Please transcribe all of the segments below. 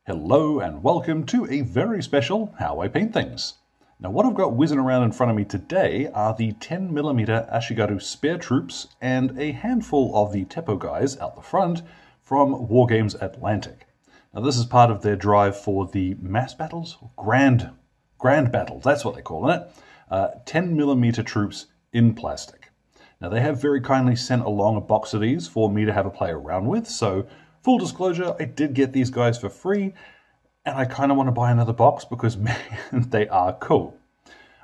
Hello and welcome to a very special How I Paint Things. Now what I've got whizzing around in front of me today are the 10mm Ashigaru spare troops and a handful of the Teppo guys out the front from Wargames Atlantic. Now this is part of their drive for the mass battles, grand battles, that's what they're calling it. 10mm troops in plastic. Now they have very kindly sent along a box of these for me to have a play around with, so full disclosure, I did get these guys for free, and I kind of want to buy another box because, man, they are cool.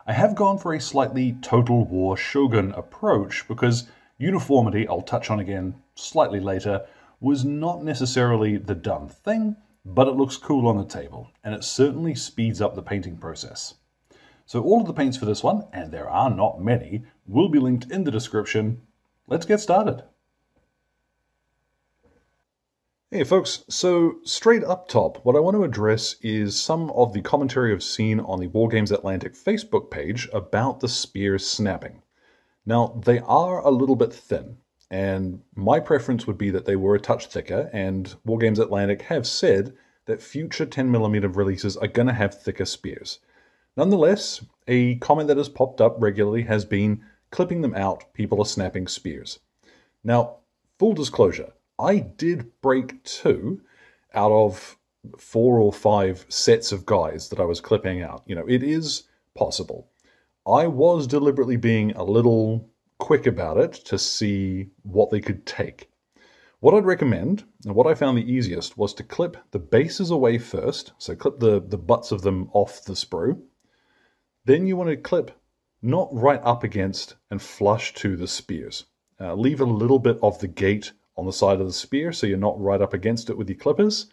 I have gone for a slightly Total War Shogun approach because uniformity, I'll touch on again slightly later, was not necessarily the done thing, but it looks cool on the table, and it certainly speeds up the painting process. So all of the paints for this one, and there are not many, will be linked in the description. Let's get started. Hey folks, so straight up top, what I want to address is some of the commentary I've seen on the Wargames Atlantic Facebook page about the spears snapping. Now, they are a little bit thin, and my preference would be that they were a touch thicker, and Wargames Atlantic have said that future 10mm releases are going to have thicker spears. Nonetheless, a comment that has popped up regularly has been, clipping them out, people are snapping spears. Now, full disclosure, I did break 2 out of 4 or 5 sets of guys that I was clipping out. You know, it is possible. I was deliberately being a little quick about it to see what they could take. What I'd recommend, and what I found the easiest, was to clip the bases away first. So clip the butts of them off the sprue. Then you want to clip not right up against and flush to the spears. Leave a little bit of the gate on the side of the spear, so you're not right up against it with your clippers.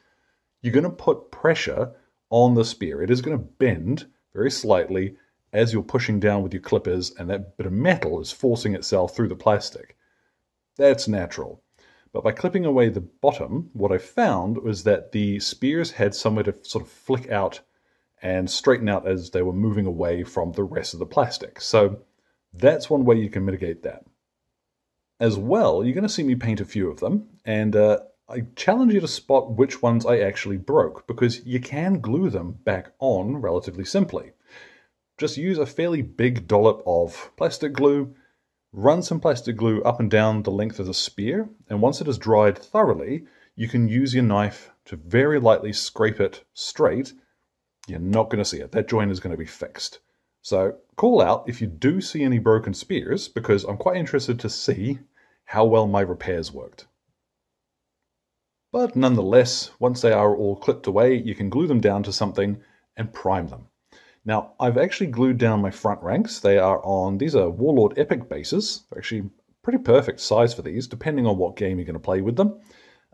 You're going to put pressure on the spear. It is going to bend very slightly as you're pushing down with your clippers, and that bit of metal is forcing itself through the plastic. That's natural. But by clipping away the bottom, what I found was that the spears had somewhere to sort of flick out and straighten out as they were moving away from the rest of the plastic. So that's one way you can mitigate that. As well, you're going to see me paint a few of them, and I challenge you to spot which ones I actually broke, because you can glue them back on relatively simply. Just use a fairly big dollop of plastic glue, run some plastic glue up and down the length of the spear, and once it has dried thoroughly, you can use your knife to very lightly scrape it straight. You're not going to see it. That joint is going to be fixed. So call out if you do see any broken spears, because I'm quite interested to see how well my repairs worked. But nonetheless, once they are all clipped away, you can glue them down to something and prime them. Now, I've actually glued down my front ranks. These are Warlord Epic bases. They're actually pretty perfect size for these, depending on what game you're going to play with them.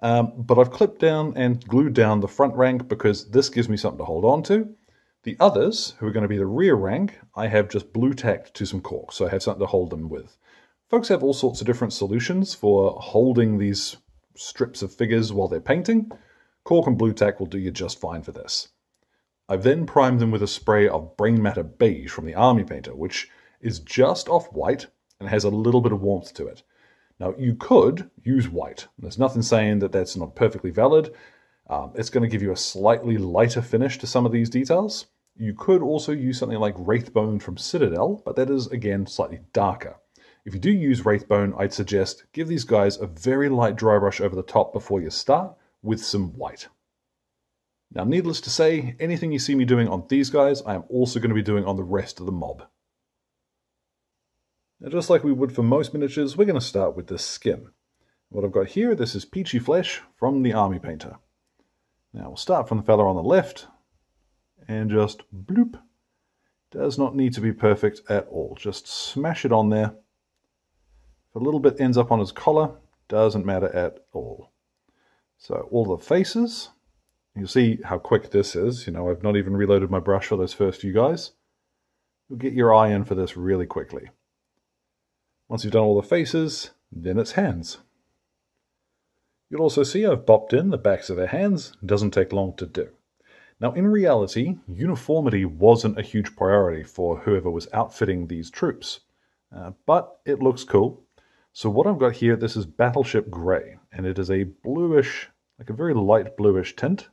But I've clipped down and glued down the front rank because this gives me something to hold on to. The others, who are going to be the rear rank, I have just blue tacked to some cork, so I have something to hold them with. Folks have all sorts of different solutions for holding these strips of figures while they're painting. Cork and blue tack will do you just fine for this. I've then primed them with a spray of Brainmatter Beige from the Army Painter, which is just off-white and has a little bit of warmth to it. Now, you could use white. There's nothing saying that that's not perfectly valid. It's going to give you a slightly lighter finish to some of these details. You could also use something like Wraithbone from Citadel, but that is, again, slightly darker. If you do use Wraithbone, I'd suggest give these guys a very light dry brush over the top before you start with some white. Now, needless to say, anything you see me doing on these guys, I am also going to be doing on the rest of the mob. Now, just like we would for most miniatures, we're going to start with the skin. What I've got here, this is Peachy flesh from the Army Painter. Now, we'll start from the fella on the left, and just bloop. Does not need to be perfect at all. Just smash it on there. If a little bit ends up on his collar, doesn't matter at all. So all the faces, you'll see how quick this is. You know, I've not even reloaded my brush for those first few guys. You'll get your eye in for this really quickly. Once you've done all the faces, then it's hands. You'll also see I've bopped in the backs of their hands. It doesn't take long to do. Now, in reality, uniformity wasn't a huge priority for whoever was outfitting these troops, but it looks cool. So what I've got here, this is Battleship Grey, and it is a bluish, like a very light bluish tint.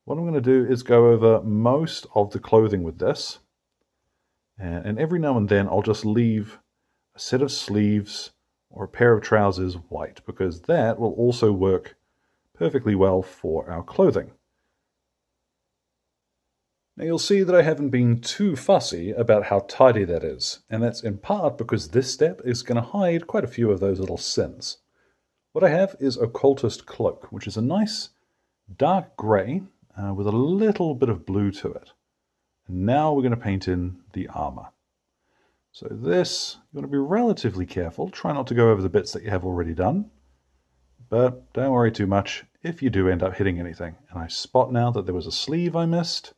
what I'm going to do is go over most of the clothing with this. And every now and then I'll just leave a set of sleeves or a pair of trousers white, because that will also work perfectly well for our clothing. Now you'll see that I haven't been too fussy about how tidy that is, and that's in part because this step is going to hide quite a few of those little sins. What I have is Occultist Cloak, which is a nice dark grey with a little bit of blue to it. And now we're going to paint in the armor. So this, you want to be relatively careful. Try not to go over the bits that you have already done. But don't worry too much if you do end up hitting anything. And I spot now that there was a sleeve I missed.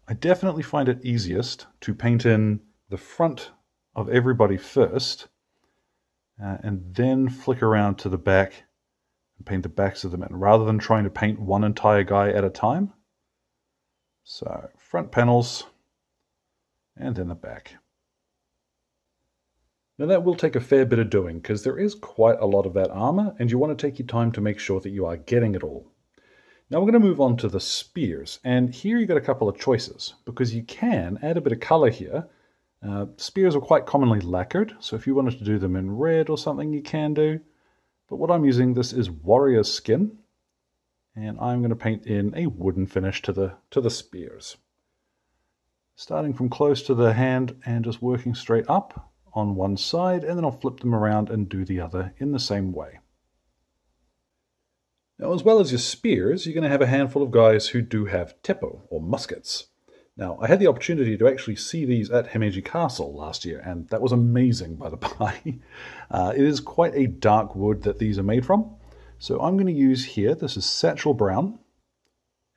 I definitely find it easiest to paint in the front of everybody first, and then flick around to the back and paint the backs of them in, rather than trying to paint one entire guy at a time. So front panels, and then the back. Now that will take a fair bit of doing, because there is quite a lot of that armor, and you want to take your time to make sure that you are getting it all. Now we're going to move on to the spears, and here you've got a couple of choices, because you can add a bit of color here. Spears are quite commonly lacquered, so if you wanted to do them in red or something, you can do. But what I'm using, this is warrior skin, and I'm going to paint in a wooden finish to the spears. Starting from close to the hand and just working straight up on one side, and then I'll flip them around and do the other in the same way. Now, as well as your spears, you're going to have a handful of guys who do have teppo, or muskets. Now, I had the opportunity to actually see these at Himeji Castle last year, and that was amazing, by the by. It is quite a dark wood that these are made from. So I'm going to use here, this is Satchel Brown,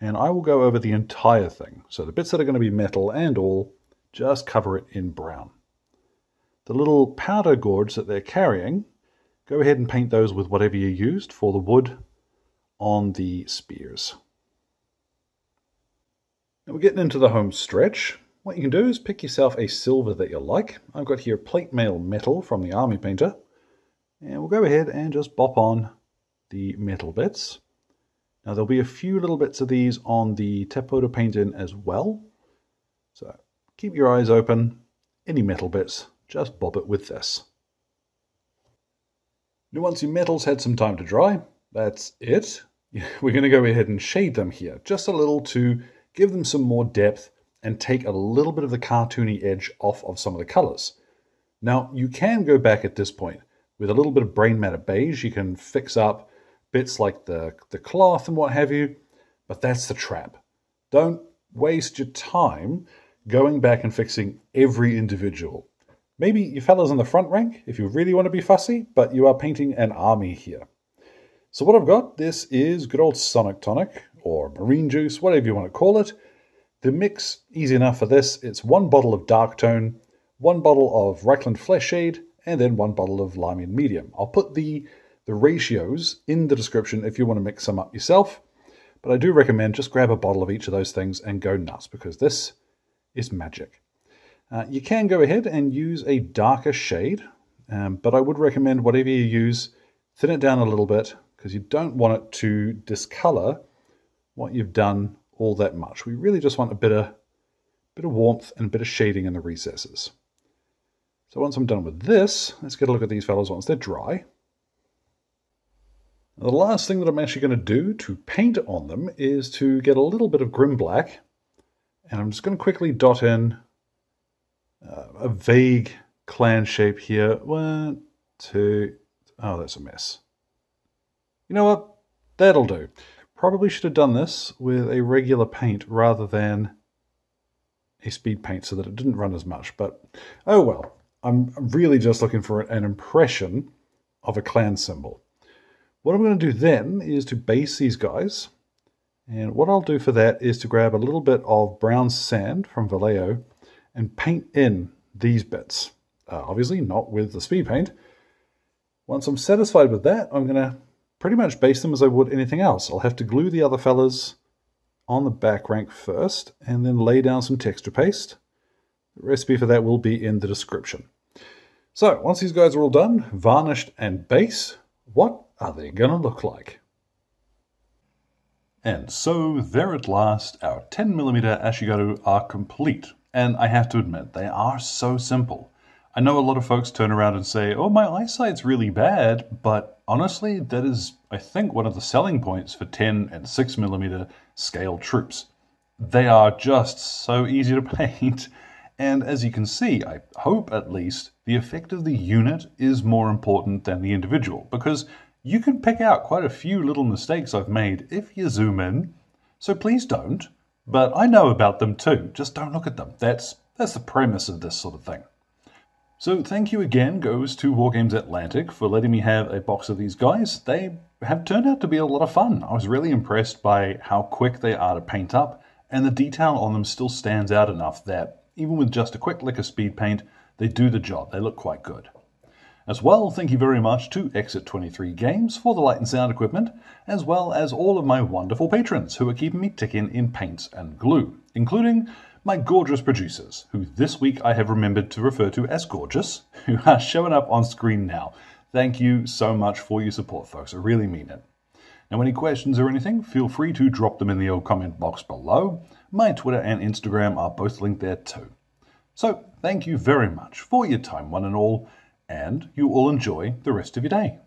and I will go over the entire thing. So the bits that are going to be metal and all, just cover it in brown. The little powder gourds that they're carrying, go ahead and paint those with whatever you used for the wood on the spears. Now we're getting into the home stretch. What you can do is pick yourself a silver that you like. I've got here plate mail metal from the Army Painter. And we'll go ahead and just bop on the metal bits. Now there'll be a few little bits of these on the teppo to paint in as well. So keep your eyes open. Any metal bits, just bob it with this. Now once your metal's had some time to dry, that's it. We're going to go ahead and shade them here, just a little to give them some more depth and take a little bit of the cartoony edge off of some of the colors. Now, you can go back at this point with a little bit of Brainmatter Beige. You can fix up bits like the cloth and what have you, but that's the trap. Don't waste your time going back and fixing every individual. Maybe you fellas in the front rank, if you really want to be fussy, but you are painting an army here. So what I've got, this is good old Sonic Tonic, or Marine Juice, whatever you want to call it. The mix, easy enough for this, it's 1 bottle of Dark Tone, 1 bottle of Reichland Flesh Shade, and then 1 bottle of Lime Medium. I'll put the ratios in the description if you want to mix them up yourself, but I do recommend just grab a bottle of each of those things and go nuts, because this is magic. You can go ahead and use a darker shade, but I would recommend whatever you use, thin it down a little bit, because you don't want it to discolor what you've done all that much. We really just want a bit of warmth and a bit of shading in the recesses. So once I'm done with this, let's get a look at these fellows once they're dry. Now, the last thing that I'm actually going to do to paint on them is to get a little bit of Grim Black, and I'm just going to quickly dot in a vague clan shape here. 1, 2, oh, that's a mess. You know what? That'll do. Probably should have done this with a regular paint rather than a speed paint so that it didn't run as much, but oh well. I'm really just looking for an impression of a clan symbol. What I'm going to do then is to base these guys, and what I'll do for that is to grab a little bit of brown sand from Vallejo and paint in these bits. Obviously not with the speed paint. Once I'm satisfied with that, I'm going to pretty much base them as I would anything else. I'll have to glue the other fellas on the back rank first, and then lay down some texture paste. The recipe for that will be in the description. So, once these guys are all done, varnished and base, what are they going to look like? And so, there at last, our 10mm Ashigaru are complete. And I have to admit, they are so simple. I know a lot of folks turn around and say, oh, my eyesight's really bad, but honestly, that is, I think, one of the selling points for 10 and 6mm scale troops. They are just so easy to paint, and as you can see, I hope at least, the effect of the unit is more important than the individual, because you can pick out quite a few little mistakes I've made if you zoom in, so please don't. But I know about them too, just don't look at them. That's the premise of this sort of thing. So thank you again goes to Wargames Atlantic for letting me have a box of these guys. They have turned out to be a lot of fun. I was really impressed by how quick they are to paint up, and the detail on them still stands out enough that, even with just a quick lick of speed paint, they do the job. They look quite good. As well, thank you very much to Exit 23 Games for the light and sound equipment, as well as all of my wonderful patrons who are keeping me ticking in paints and glue, including my gorgeous producers, who this week I have remembered to refer to as gorgeous, who are showing up on screen now. Thank you so much for your support, folks. I really mean it. Now, any questions or anything, feel free to drop them in the old comment box below. My Twitter and Instagram are both linked there too. So, thank you very much for your time, one and all, and you all enjoy the rest of your day.